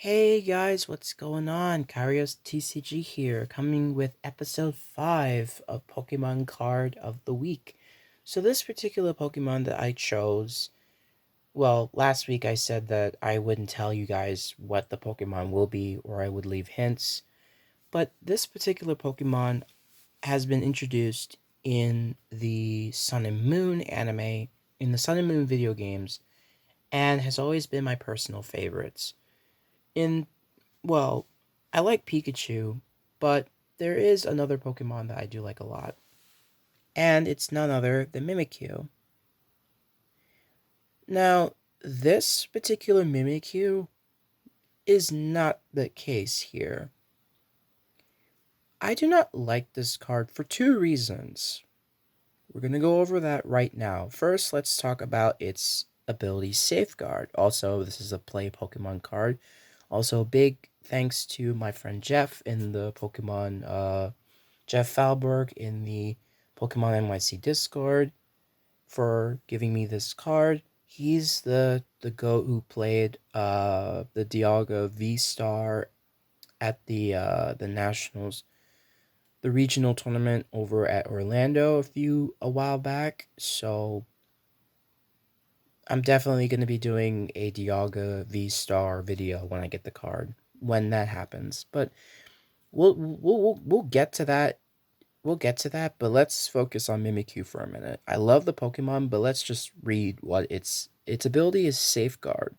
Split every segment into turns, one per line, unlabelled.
Hey guys, what's going on? Karios TCG here, coming with episode 5 of Pokemon Card of the Week. So this particular Pokemon that I chose, well, last week I said that I wouldn't tell you guys what the Pokemon will be or I would leave hints, but this particular Pokemon has been introduced in the Sun and Moon anime, in the Sun and Moon video games, and has always been my personal favorites. In Well, I like Pikachu, but there is another Pokemon that I do like a lot, and it's none other than Mimikyu. Now, this particular Mimikyu is not the case here. I do not like this card for two reasons. We're going to go over that right now. First, let's talk about its ability Safeguard. Also, this is a play Pokemon card. Also, big thanks to my friend Jeff in the Pokemon Jeff Falberg in the Pokemon NYC Discord for giving me this card. He's the goat who played the Dialga V Star at the Nationals, the regional tournament over at Orlando a while back. So I'm definitely going to be doing a Dialga V Star video when I get the card when that happens. But we'll get to that. We'll get to that, but let's focus on Mimikyu for a minute. I love the Pokemon, but let's just read what its ability is Safeguard.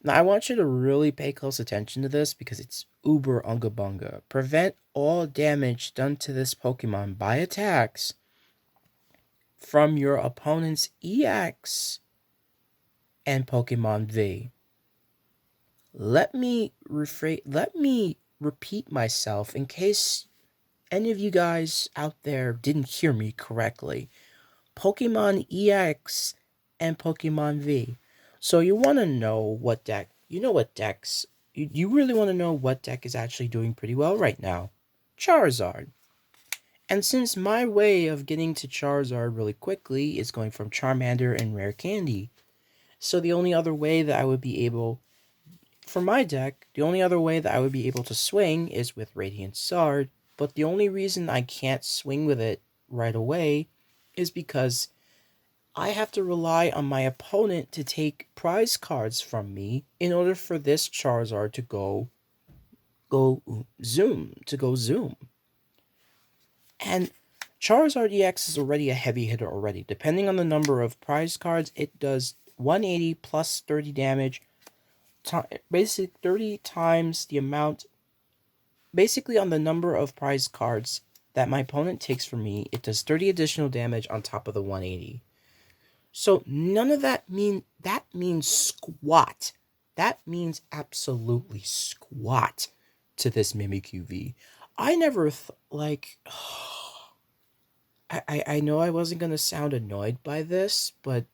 Now, I want you to really pay close attention to this because it's uber unga bunga. Prevent all damage done to this Pokemon by attacks from your opponent's EX and Pokemon V. Let me repeat myself in case any of you guys out there didn't hear me correctly. Pokemon EX and Pokemon V. So you want to know what deck, what decks, you really want to know what deck is actually doing pretty well right now. Charizard. And since my way of getting to Charizard really quickly is going from Charmander and Rare Candy, so the only other way that I would be able, for my deck, the only other way that I would be able to swing is with Radiant Sard, but the only reason I can't swing with it right away is because I have to rely on my opponent to take prize cards from me in order for this Charizard to go zoom. And Charizard EX is already a heavy hitter already. Depending on the number of prize cards, it does 180 plus 30 damage. Basically 30 times the amount. Basically on the number of prize cards that my opponent takes from me, it does 30 additional damage on top of the 180. So none of that means squat. That means absolutely squat to this Mimikyu V. I never I know I wasn't gonna sound annoyed by this, but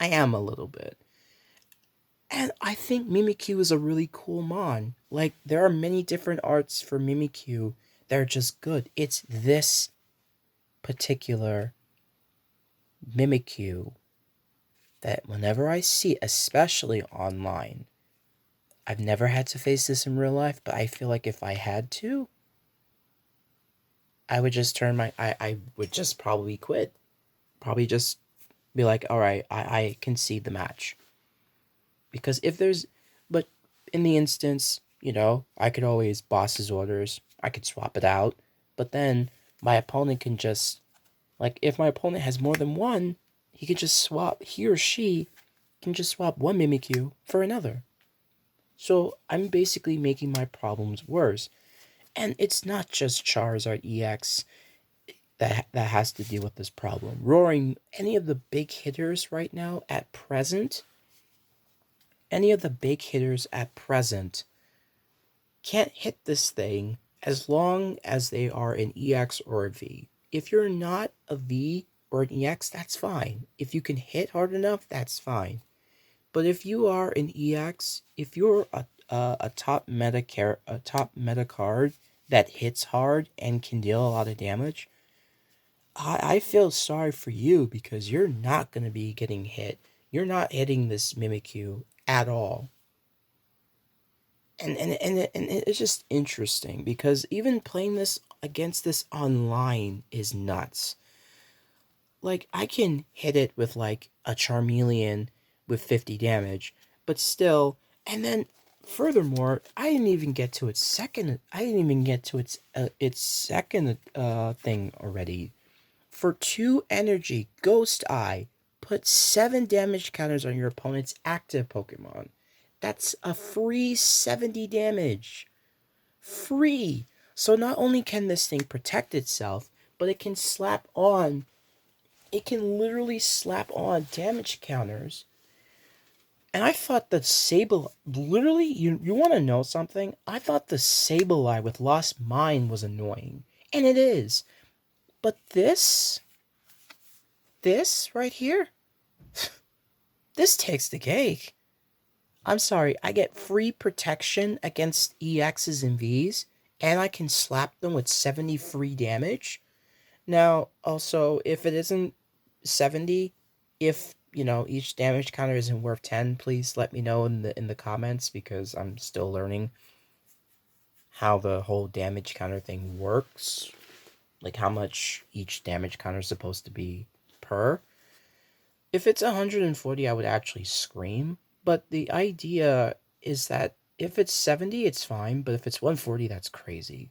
I am a little bit. And I think Mimikyu is a really cool mon. Like, there are many different arts for Mimikyu that are just good. It's this particular Mimikyu that whenever I see, especially online, I've never had to face this in real life, but I feel like if I had to, I would just I would just probably quit. Probably just be like, alright, I concede the match. Because if there's, but in the instance, I could always boss his orders, I could swap it out, but then my opponent can just, like, if my opponent has more than one, he or she can just swap one Mimikyu for another. So I'm basically making my problems worse. And it's not just Charizard EX that has to deal with this problem. Roaring, any of the big hitters right now at present, can't hit this thing as long as they are an EX or a V. If you're not a V or an EX, that's fine. If you can hit hard enough, that's fine. But if you are an EX, if you're a top meta card that hits hard and can deal a lot of damage, I feel sorry for you because you're not going to be getting hit. You're not hitting this Mimikyu at all. And it's just interesting because even playing this against this online is nuts. Like, I can hit it with like a Charmeleon with 50 damage, but still, and then furthermore, I didn't even get to its second. I didn't even get to its second thing already. For 2 energy, Ghost Eye put 7 damage counters on your opponent's active Pokemon. That's a free 70 damage. Free. So not only can this thing protect itself, but it can slap on. It can literally slap on damage counters. And I thought the Sableye, literally, you want to know something? I thought the Sableye with Lost Mind was annoying. And it is. But this right here, this takes the cake. I'm sorry, I get free protection against EXs and Vs, and I can slap them with 70 free damage. Now, also, if it isn't 70, if each damage counter isn't worth 10, please let me know in the comments, because I'm still learning how the whole damage counter thing works. Like how much each damage counter is supposed to be per. If it's 140, I would actually scream. But the idea is that if it's 70, it's fine. But if it's 140, that's crazy.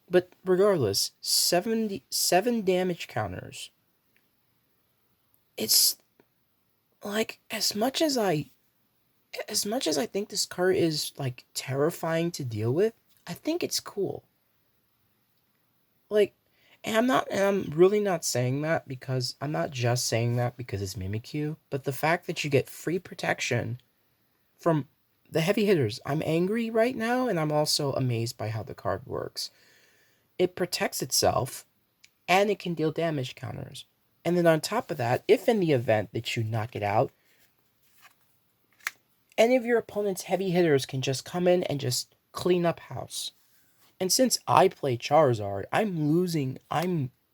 But regardless, 77 damage counters. It's like as much as I think this card is like terrifying to deal with, I think it's cool. Like, and I'm really not saying that because I'm not just saying that because it's Mimikyu, but the fact that you get free protection from the heavy hitters. I'm angry right now, and I'm also amazed by how the card works. It protects itself, and it can deal damage counters. And then on top of that, if in the event that you knock it out, any of your opponent's heavy hitters can just come in and just clean up house. And since I play Charizard,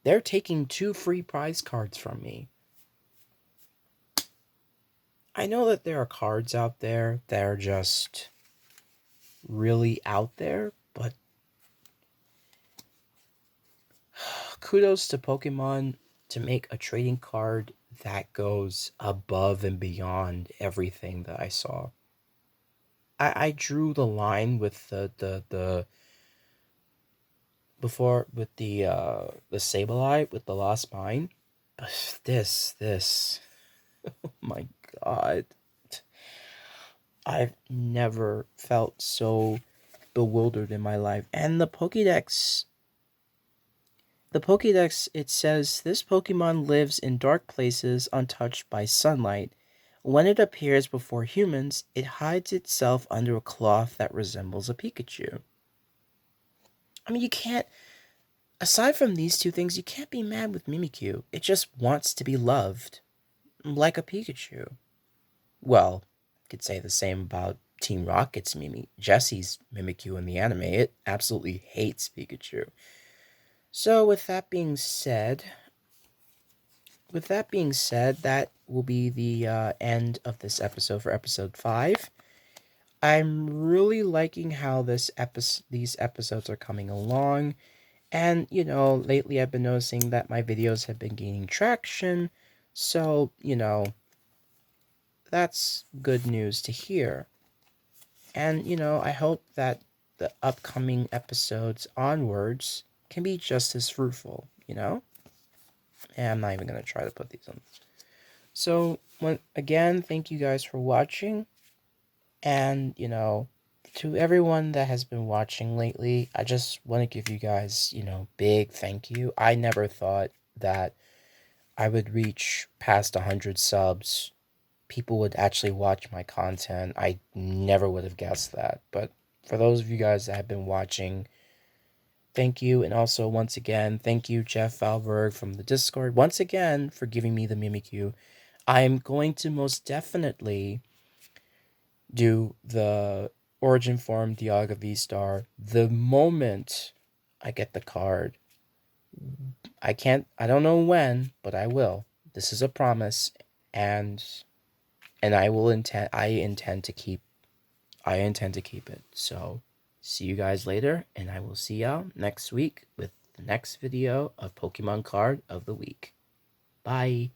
they're taking 2 free prize cards from me. I know that there are cards out there that are just really out there, but kudos to Pokemon to make a trading card that goes above and beyond everything that I saw. I drew the line with the before with the Sableye with the Lost Mine. But this oh my god. I've never felt so bewildered in my life. And the Pokédex, it says this Pokemon lives in dark places untouched by sunlight. When it appears before humans, it hides itself under a cloth that resembles a Pikachu. I mean, you can't, aside from these two things, you can't be mad with Mimikyu. It just wants to be loved, like a Pikachu. Well, I could say the same about Team Rocket's Jesse's Mimikyu in the anime. It absolutely hates Pikachu. So with that being said, that will be the end of this episode for episode 5. I'm really liking how these episodes are coming along. And, lately I've been noticing that my videos have been gaining traction. So, that's good news to hear. And, I hope that the upcoming episodes onwards can be just as fruitful, And I'm not even going to try to put these on. So, again, thank you guys for watching. And, to everyone that has been watching lately, I just want to give you guys, big thank you. I never thought that I would reach past 100 subs. People would actually watch my content. I never would have guessed that. But for those of you guys that have been watching, thank you. And also, once again, thank you, Jeff Valberg from the Discord, once again, for giving me the Mimikyu. I'm going to most definitely do the Origin Form Dialga V-Star the moment I get the card. I don't know when, but I will. This is a promise, and I intend to keep I intend to keep it. So, see you guys later, and I will see y'all next week with the next video of Pokemon Card of the Week. Bye.